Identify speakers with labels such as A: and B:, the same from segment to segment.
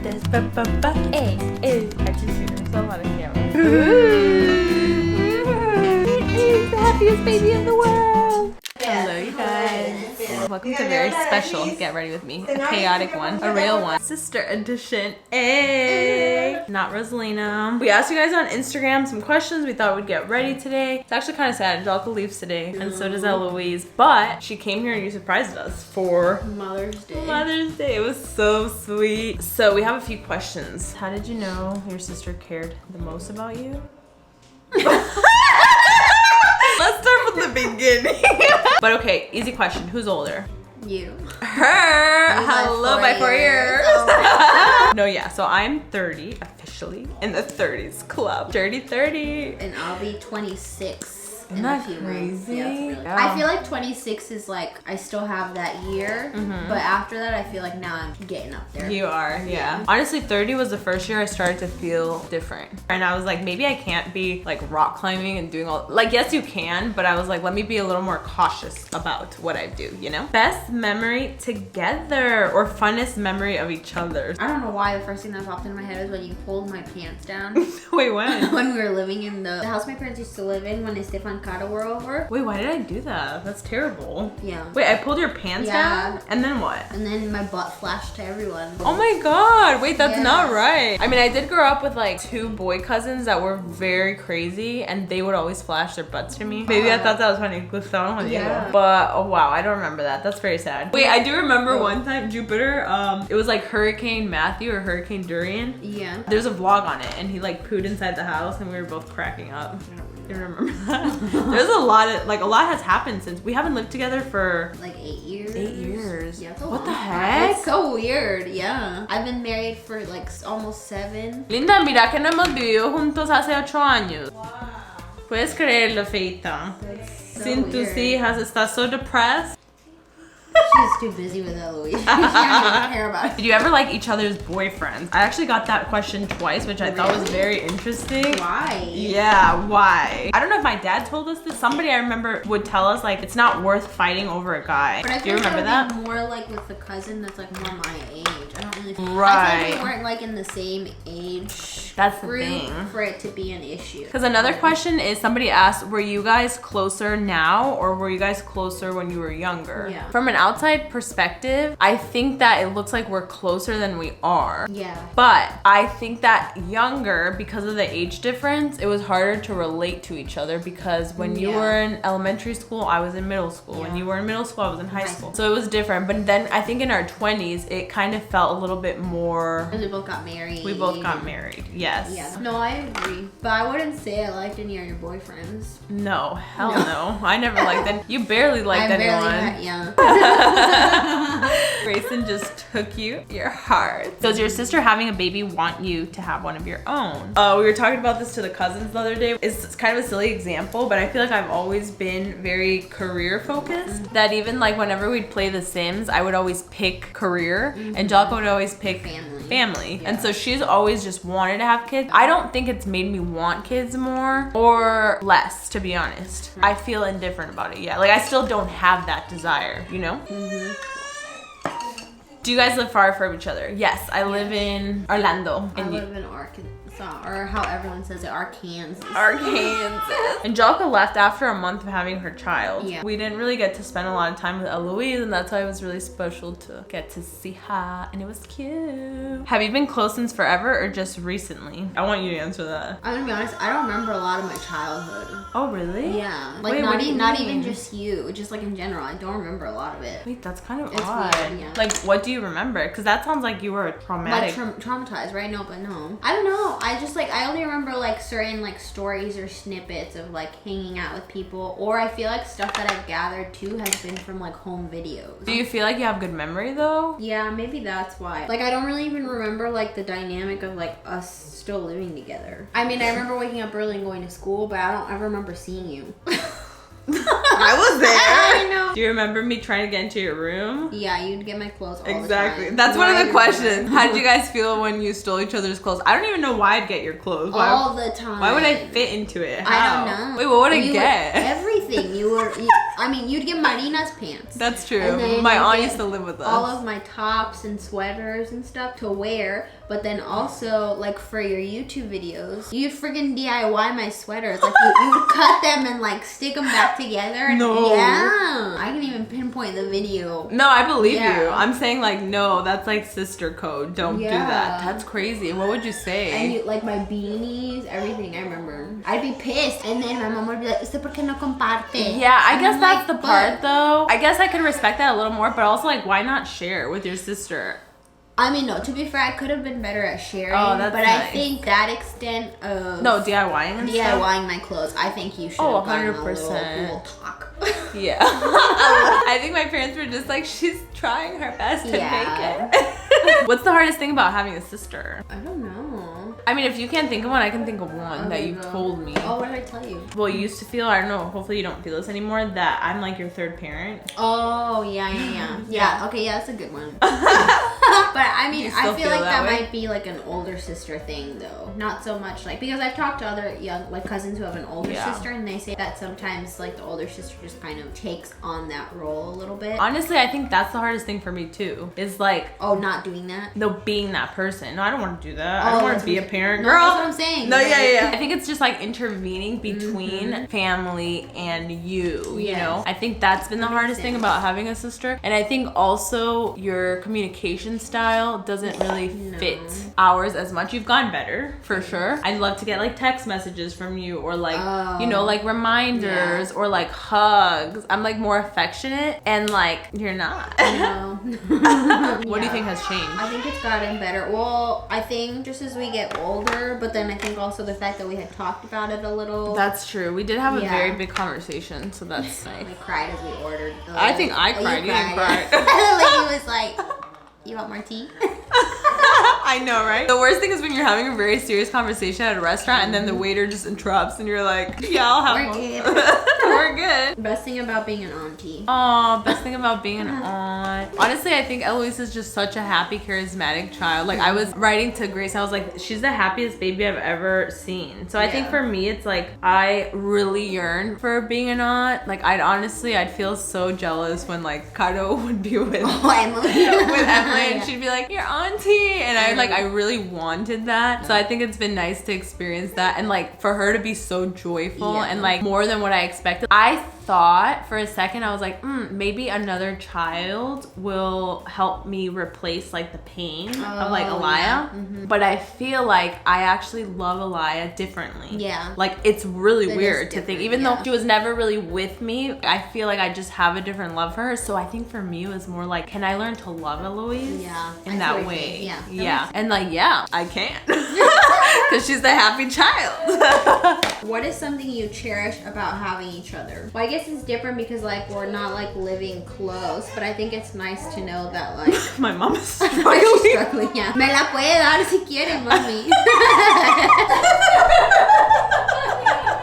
A: this. Hey, hey. I just see her so on the camera. The happiest baby in the world. Hello, you guys. Welcome to a very special Get Ready With Me. A chaotic one. A real one. Sister edition. Hey. Not Rosalina. We asked you guys on Instagram some questions we thought we'd get ready today. It's actually kind of sad. Angelica leaves today. And so does Eloise. But she came here and you surprised us for
B: Mother's Day.
A: Mother's Day. It was so sweet. So we have a few questions. How did you know your sister cared the most about you? Let's start from the beginning. But okay, easy question. Who's older?
B: You.
A: Her. Hello, by 4 years. Oh. No, yeah. So I'm 30 officially in the 30s club. Dirty 30.
B: And I'll be 26.
A: Isn't that crazy?
B: Yeah, really.
A: Yeah.
B: I feel like 26 is like, I still have that year, but after that I feel like now I'm getting up there.
A: You are, yeah. Honestly, 30 was the first year I started to feel different. And I was like, maybe I can't be like rock climbing and doing all, like, yes you can, but I was like, let me be a little more cautious about what I do, you know? Best memory together or funnest memory of each other.
B: I don't know why the first thing that popped into my head was when you pulled my pants down.
A: Wait, when?
B: When we were living in the house my parents used to live in when Stefan Caro were over.
A: Wait, why did I do that? That's terrible.
B: Yeah.
A: Wait, I pulled your pants down? And then what?
B: And then my butt flashed to everyone.
A: Oh my god, wait, that's not right. I mean, I did grow up with like 2 boy cousins that were very crazy and they would always flash their butts to me. Maybe I thought that was funny. Yeah. But oh wow, I don't remember that. That's very sad. Wait, I do remember one time Jupiter, it was like Hurricane Matthew or Hurricane Durian.
B: Yeah.
A: There's a vlog on it and he like pooed inside the house and we were both cracking up. You remember that? There's a lot has happened since we haven't lived together for
B: like 8 years.
A: 8 years.
B: Yeah,
A: what the heck?
B: It's so weird. Yeah. I've been married for like almost 7.
A: Linda, mira que no hemos vivido juntos hace 8 años. Wow. Puedes creerlo, feita.
B: So
A: Sin tus hijas, estás so depressed.
B: She's too busy with Eloise. She doesn't even care about it.
A: Did you ever like each other's boyfriends? I actually got that question twice, which I thought was very interesting.
B: Why?
A: Yeah, why? I don't know if my dad told us this. Somebody I remember would tell us like it's not worth fighting over a guy.
B: But I
A: Do you remember that?
B: More like with the cousin that's like more my age. I don't really.
A: Right.
B: I feel like we weren't like in the same age.
A: That's the
B: group
A: thing.
B: For it to be an issue.
A: Because another question is somebody asked, were you guys closer now or were you guys closer when you were younger?
B: Yeah.
A: From an outside perspective, I think that it looks like we're closer than we are.
B: Yeah.
A: But I think that younger, because of the age difference, it was harder to relate to each other because when you were in elementary school, I was in middle school. When you were in middle school, I was in high school. So it was different. But then I think in our 20s, it kind of felt a little bit more...
B: Because we both got married.
A: We both got married, yes.
B: Yeah. No, I agree. But I wouldn't say I liked any of your boyfriends.
A: No, hell no. I never liked them. You barely liked anyone. Grayson just took your heart. Does your sister having a baby want you to have one of your own? We were talking about this to the cousins the other day. It's kind of a silly example, but I feel like I've always been very career focused. That even like whenever we'd play The Sims, I would always pick career. Angelica would always pick family. And so she's always just wanted to have kids. I don't think it's made me want kids more or less, to be honest. I feel indifferent about it. Yeah, like I still don't have that desire, you know? Do you guys live far from each other? Yes, I live in Orlando.
B: I live in Arkansas, or how everyone says it, Arkansas.
A: Angelica left after a month of having her child.
B: Yeah.
A: We didn't really get to spend a lot of time with Eloise, and that's why it was really special to get to see her, and it was cute. Have you been close since forever or just recently? I want you to answer that.
B: I'm gonna be honest, I don't remember a lot of my childhood.
A: Oh, really?
B: Yeah. Like,
A: wait,
B: not even just you, just like in general. I don't remember a lot of it.
A: Wait, that's kind of
B: It's
A: odd.
B: weird, yeah.
A: Like, what do you remember? Because that sounds like you were traumatic.
B: Like traumatized, right? No, but no. I don't know. I just like, I only remember like certain like stories or snippets of like hanging out with people, or I feel like stuff that I've gathered too has been from like home videos.
A: Do you feel like you have good memory though?
B: Yeah, maybe that's why. Like, I don't really even remember like the dynamic of like us still living together. I mean, I remember waking up early and going to school, but I don't ever remember seeing you.
A: I was there.
B: I know.
A: Do you remember me trying to get into your room?
B: Yeah, you'd get my clothes all
A: Exactly.
B: the time.
A: That's one of the
B: Why?
A: questions. How did you guys feel when you stole each other's clothes? I don't even know why I'd get your clothes. Why,
B: All the time.
A: why would I fit into it? How?
B: I don't know.
A: Wait, what would I get?
B: Everything. I mean, you'd get Marina's pants.
A: That's true.
B: And then
A: My
B: you'd
A: aunt
B: get
A: used to live with us.
B: all of my tops and sweaters and stuff to wear, but then also like for your YouTube videos, you'd friggin' DIY my sweaters. Like you would cut them and like stick them back together. And
A: No.
B: Yeah. I can even pinpoint the video.
A: No, I believe
B: Yeah.
A: you. I'm saying like, no, that's like sister code. Don't do
B: Yeah.
A: that. That's crazy. What would you say?
B: And you like my beanies, everything. I remember. I'd be pissed, and then my mom would be like, "¿Usted por qué no comparte?"
A: Yeah, I
B: And
A: guess
B: I'm
A: that's
B: like,
A: the part
B: "But-"
A: though. I guess I could respect that a little more, but also like, why not share with your sister?
B: I mean, no, to be fair, I could have been better at sharing.
A: Oh, that's
B: but
A: nice.
B: I think that extent of
A: No, DIYing and stuff?
B: DIYing my clothes, I think you should
A: Oh,
B: have gotten a
A: 100%.
B: little talk.
A: Yeah. I think my parents were just like, she's trying her best to
B: Yeah.
A: make it. What's the hardest thing about having a sister?
B: I don't know.
A: I mean, if you can't think of one, I can think of one that
B: Okay,
A: you've
B: go.
A: told me.
B: Oh, what did I tell you?
A: Well, you used to feel, I don't know, hopefully you don't feel this anymore, that I'm like your third parent.
B: Oh, yeah. Okay, yeah, that's a good one. But I
A: Do
B: mean,
A: you
B: I
A: still
B: feel
A: feel
B: like
A: that
B: that
A: way?
B: might be like an older sister thing, though. Not so much like, because I've talked to other young like cousins who have an older
A: Yeah.
B: sister, and they say that sometimes like the older sister just kind of takes on that role a little bit.
A: Honestly, I think that's the hardest thing for me too. Is like,
B: Oh, not doing that.
A: no, being that person. No, I don't want to do that. I
B: Oh,
A: don't want
B: that's
A: to be a
B: what-
A: parent.
B: No,
A: Girl.
B: that's what I'm saying.
A: No,
B: Like-
A: yeah. I think it's just like intervening between
B: Mm-hmm.
A: family and you
B: Yes.
A: know? I think that's been the
B: That makes
A: hardest thing
B: sense.
A: about having a sister. And I think also your communication style doesn't really fit ours as much. You've gotten better, for sure. I'd love to get like text messages from you or like, you know, like reminders or like hugs. I'm like more affectionate and like, you're not.
B: No.
A: What do you think has changed?
B: I think it's gotten better. Well, I think just as we get older, but then I think also the fact that we had talked about it a little.
A: That's true. We did have a
B: Yeah.
A: very big conversation, so that's nice.
B: We cried as we ordered.
A: I think I cried. You didn't cry.
B: Like, he was like, "You want more tea?"
A: I know, right? The worst thing is when you're having a very serious conversation at a restaurant and then the waiter just interrupts and you're like, yeah, I'll have
B: We're
A: one.
B: good.
A: We're good.
B: Best thing about being an auntie.
A: Oh, best thing about being an aunt. Honestly, I think Eloise is just such a happy, charismatic child. Like I was writing to Grace, I was like, she's the happiest baby I've ever seen. So I think
B: Yeah.
A: for me, it's like, I really yearn for being an aunt. Like I'd feel so jealous when like Caro would be with
B: Oh, Emily.
A: with Emily and
B: Yeah.
A: she'd be like, your auntie, and I really wanted that. So I think it's been nice to experience that and like for her to be so joyful
B: Yeah.
A: and like more than what I expected. I thought for a second, I was like, maybe another child will help me replace like the pain of like
B: Oh,
A: Aliyah.
B: yeah.
A: But I feel like I actually love Aliyah differently.
B: Yeah.
A: Like it's really
B: It
A: weird
B: is
A: to think,
B: different,
A: even
B: yeah.
A: though she was never really with me, I feel like I just have a different love for her. So I think for me it was more like, can I learn to love Eloise?
B: Yeah, I
A: In
B: see
A: that
B: what you're
A: way.
B: saying. Yeah, that
A: Yeah.
B: makes
A: And like, yeah, I can. Because she's the happy child.
B: What is something you cherish about having each other? Well, I guess it's different because like we're not like living close, but I think it's nice to know that like
A: My mom is
B: she's
A: struggling.
B: struggling. Yeah. Me la puede dar si quiere, mami.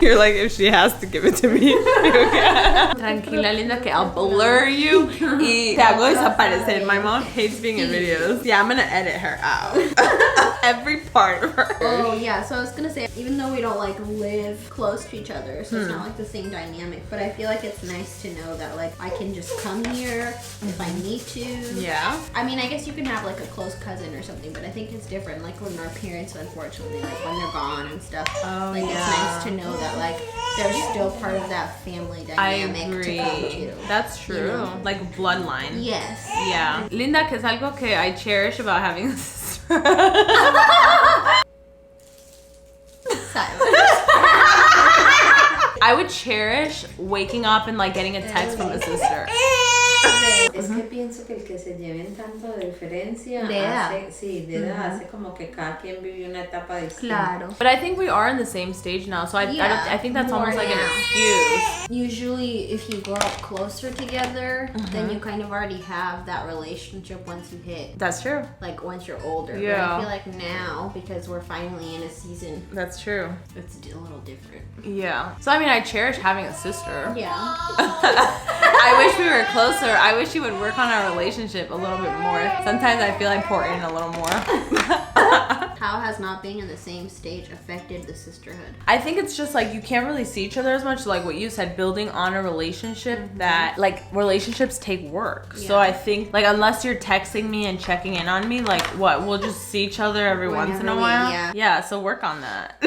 A: You're like, if she has to give it to me. Tranquila, linda, que I'll blur you y te hago desaparecer. My mom hates being in videos. Yeah, I'm gonna edit her out. Every part of her.
B: Oh yeah, so I was gonna say, even though we don't like live close to each other, so it's not like the same dynamic, but I feel like it's nice to know that like I can just come here if I need to.
A: Yeah.
B: I mean, I guess you can have like a close cousin or something, but I think it's different. Like when our parents, unfortunately, like when they're gone and stuff.
A: Oh,
B: like
A: yeah.
B: it's nice to know that like they're still part of that family
A: I
B: dynamic to come
A: agree.
B: to.
A: That's true.
B: You know?
A: Like bloodline.
B: Yes.
A: Yeah. Linda, que es algo que I cherish about having a sister.
B: Silence.
A: I would cherish waking up and like getting a text from a sister.
C: Es que pienso que el que se lleven tanto de diferencia
B: De edad.
C: hace, sí, de edad, hace como que cada quien vivió una etapa distinta.
B: Claro.
A: But I think we are in the same stage now, so I think that's
B: more
A: almost like an
B: now.
A: excuse.
B: Usually, if you grow up closer together, then you kind of already have that relationship once you hit,
A: That's true.
B: like, once you're older. But
A: Yeah.
B: I feel like now, because we're finally in a season,
A: That's true.
B: it's a little different.
A: Yeah. So I mean, I cherish having a sister.
B: Yeah.
A: I wish we were closer. I wish you would work on our relationship a little bit more. Sometimes I feel I pour in a little more.
B: How has not being in the same stage affected the sisterhood?
A: I think it's just like you can't really see each other as much. Like what you said, building on a relationship that like relationships take work. So
B: Yeah.
A: I think like unless you're texting me and checking in on me, like what we'll just see each other every once in a
B: Whenever we-
A: while.
B: yeah.
A: So work on that.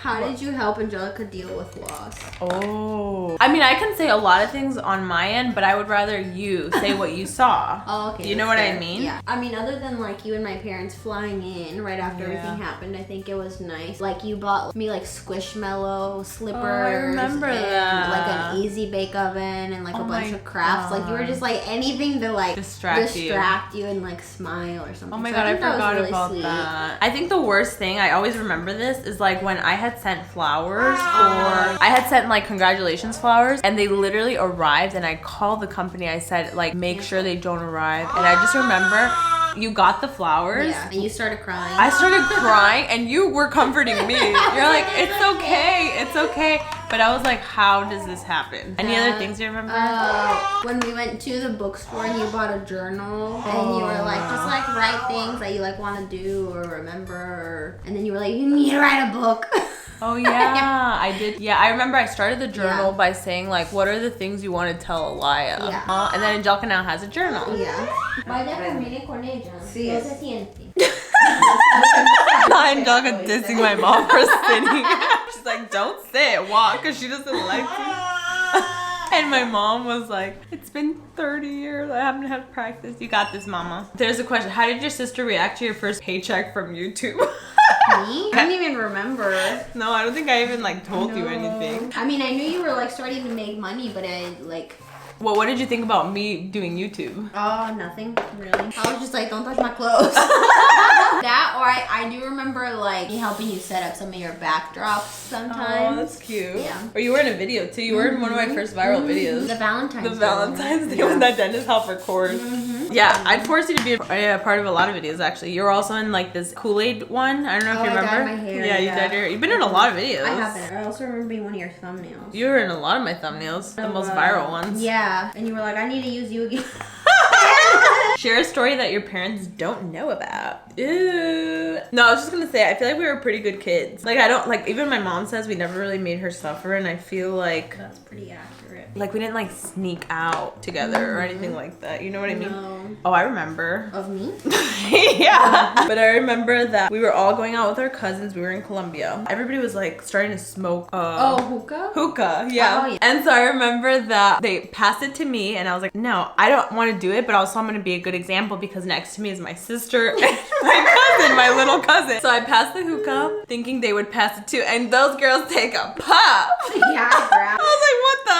B: How did you help Angelica deal with loss?
A: Oh. I mean, I can say a lot of things on my end, but I would rather you say what you saw.
B: Oh, okay.
A: You know
B: that's
A: what I
B: fair.
A: mean?
B: Yeah. I mean, other than like you and my parents flying in right after
A: Yeah.
B: everything happened, I think it was nice. Like you bought me like Squishmallow slippers.
A: Oh, I remember
B: and,
A: that.
B: Like an easy bake oven and like
A: Oh
B: a bunch
A: my
B: of crafts. Like you were
A: God.
B: just like anything to like
A: Distract you.
B: and like smile or something.
A: Oh my
B: So
A: god, I
B: think that was
A: forgot
B: really
A: about
B: sweet.
A: that. I think the worst thing, I always remember this, is like when I had sent flowers or I had sent like congratulations flowers and they literally arrived and I called the company. I said like make sure they don't arrive. And I just remember you got the flowers.
B: Yeah, and you started crying.
A: I started crying and you were comforting me. You're like, it's okay, it's okay. But I was like, how does this happen? Any other things you remember?
B: When we went to the bookstore and you bought a journal and you were like, just like write things that you like want to do or remember, and then you were like, you need to write a book.
A: Oh yeah, I did. Yeah, I remember I started the journal
B: Yeah.
A: by saying like, what are the things you want to tell Alaya?
B: Yeah.
A: And then Angelica now has a journal.
B: Yeah. Vaya, termine con ella.
C: Sí,
B: No
C: es.
B: se siente.
A: Angelica dissing my mom for sitting. She's like, don't sit, walk, because she doesn't like to. And my mom was like, it's been 30 years, I haven't had practice. You got this, mama. There's a question. How did your sister react to your first paycheck from YouTube?
B: Me? I don't even remember.
A: No, I don't think I even like told you
B: No.
A: anything.
B: I mean, I knew you were like starting to make money, but I like.
A: Well, what did you think about me doing YouTube?
B: Oh, nothing really. I was just like, don't touch my clothes. That, or I do remember like me helping you set up some of your backdrops sometimes.
A: Oh, that's cute.
B: Yeah.
A: Or you were in a video too. You were in one of my first viral videos.
B: The Valentine's
A: The
B: Day
A: Valentine's Day
B: one.
A: one that Dennis helped record. Yeah, I'd force you to be a part of a lot of videos actually. You're also in like this Kool-Aid one. I don't know if
B: Oh,
A: you
B: I
A: remember.
B: dyed my hair,
A: Yeah, you
B: yeah.
A: dyed your hair. You've been in a lot of videos.
B: I haven't. I also remember being one of your thumbnails.
A: You were in a lot of my thumbnails. The most viral ones.
B: Yeah, and you were like, I need to use you again.
A: Share a story that your parents don't know about. Ew. No, I was just gonna say, I feel like we were pretty good kids. Like, I don't, like, even my mom says we never really made her suffer, and I feel like,
B: That's pretty accurate.
A: like, we didn't, like, sneak out together or anything like that. You know what I mean?
B: No.
A: Oh, I remember.
B: Of me?
A: Yeah. But I remember that we were all going out with our cousins. We were in Colombia. Everybody was, like, starting to smoke.
B: Hookah?
A: Hookah, yeah.
B: Oh, yeah.
A: And so I remember that they passed it to me and I was like, no, I don't want to do it, but also I'm going to be a good example because next to me is my sister and my cousin, my little cousin. So I passed the hookah thinking they would pass it too, and those girls take a puff.
B: Yeah, I grabbed.
A: I was like, what the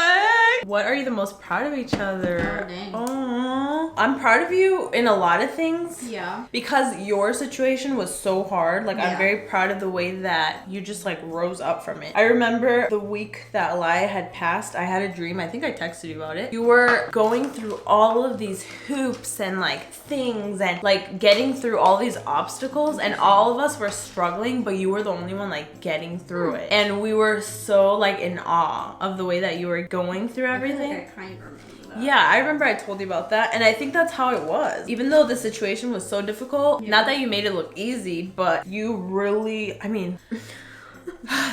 A: heck? What are you the most proud of each other?
B: Oh, dang.
A: Aw. I'm proud of you in a lot of things.
B: Yeah.
A: Because your situation was so hard, like I'm
B: Yeah.
A: very proud of the way that you just like rose up from it. I remember the week that Alaya had passed, I had a dream. I think I texted you about it. You were going through all of these hoops and like things and like getting through all these obstacles, and all of us were struggling, but you were the only one like getting through it. And we were so like in awe of the way that you were going through everything.
B: I kind of remember that.
A: Yeah, I remember I told you about that, and I think that's how it was. Even though the situation was so difficult, not that you made it look easy, but you really, I mean,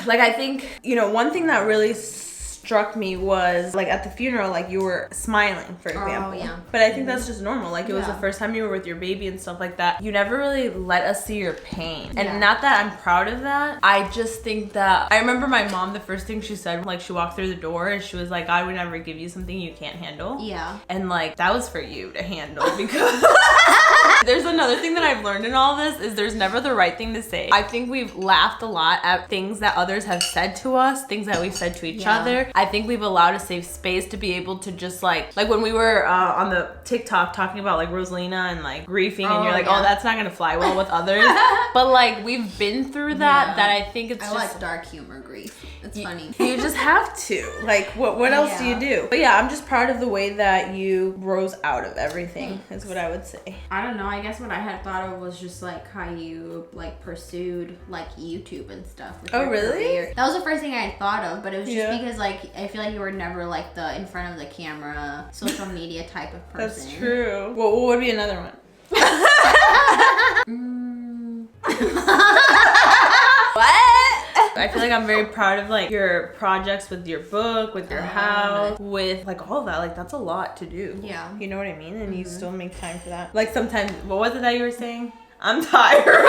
A: like I think, you know, one thing that really struck me was like at the funeral, like you were smiling, for example.
B: yeah.
A: But I think that's just normal. Like it was the
B: Yeah.
A: first time you were with your baby and stuff like that. You never really let us see your pain. And
B: Yeah.
A: not that I'm proud of that. I just think that I remember my mom, the first thing she said, like she walked through the door and she was like, God would never give you something you can't handle.
B: Yeah.
A: And like that was for you to handle because There's another thing that I've learned in all this is there's never the right thing to say. I think we've laughed a lot at things that others have said to us, things that we've said to each other. I think we've allowed a safe space to be able to just like when we were on the TikTok talking about like Rosalina and like griefing and you're like, oh, that's not gonna fly well with others. But like we've been through that, that I think it's just
B: like dark humor grief. It's funny.
A: You just have to. Like what else do you do? But yeah, I'm just proud of the way that you rose out of everything is what I would say.
B: I don't know. I guess what I had thought of was just like how you like pursued like YouTube and stuff. With your career. That was the first thing I had thought of, but it was just because like I feel like you were never like the in front of the camera, social media type of person.
A: That's true. What would be another one? What? I feel like I'm very proud of like your projects with your book, with your house, with like all of that. Like that's a lot to do. Yeah. You know what I mean? And you still make time for that. Like sometimes, what was it that you were saying? I'm tired.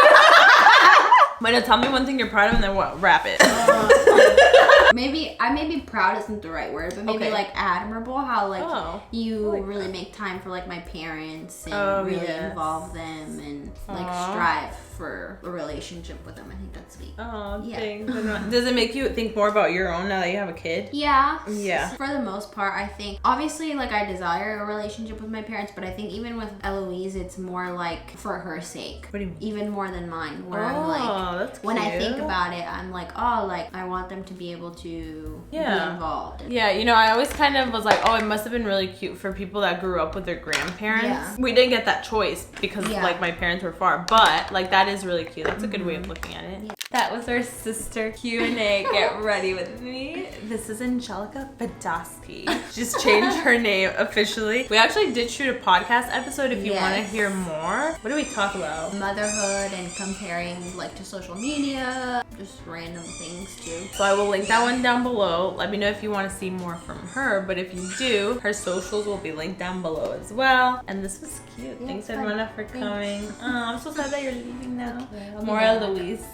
A: Mina, tell me one thing you're proud of and then what? Wrap it.
B: Maybe proud isn't the right word, but maybe like admirable how like you really make time for like my parents and really involve them and like strive for a relationship with them. I think that's sweet.
A: Oh, thanks. Does it make you think more about your own now that you have a kid?
B: Yeah. For the most part, I think obviously like I desire a relationship with my parents, but I think even with Eloise, it's more like for her sake. What do you mean? Even more than mine. Where I'm like,
A: that's
B: when
A: cute.
B: I think about it, I'm like, oh, like I want them to be able to be involved.
A: Yeah, you know, I always kind of was like, oh, it must have been really cute for people that grew up with their grandparents. Yeah. We didn't get that choice because like my parents were far, but like that is really cute. That's a good way of looking at it. Yeah. That was our sister Q&A. Get ready with me. This is Angelica Badowski. Just changed her name officially. We actually did shoot a podcast episode if you want to hear more. What do we talk about?
B: Motherhood and comparing like to social media, just random things too.
A: So I will link that one down below. Let me know if you want to see more from her, but if you do, her socials will be linked down below as well. And this was cute. Yeah, thanks everyone for coming. Oh, I'm so sad that you're leaving now. Okay, more Louise.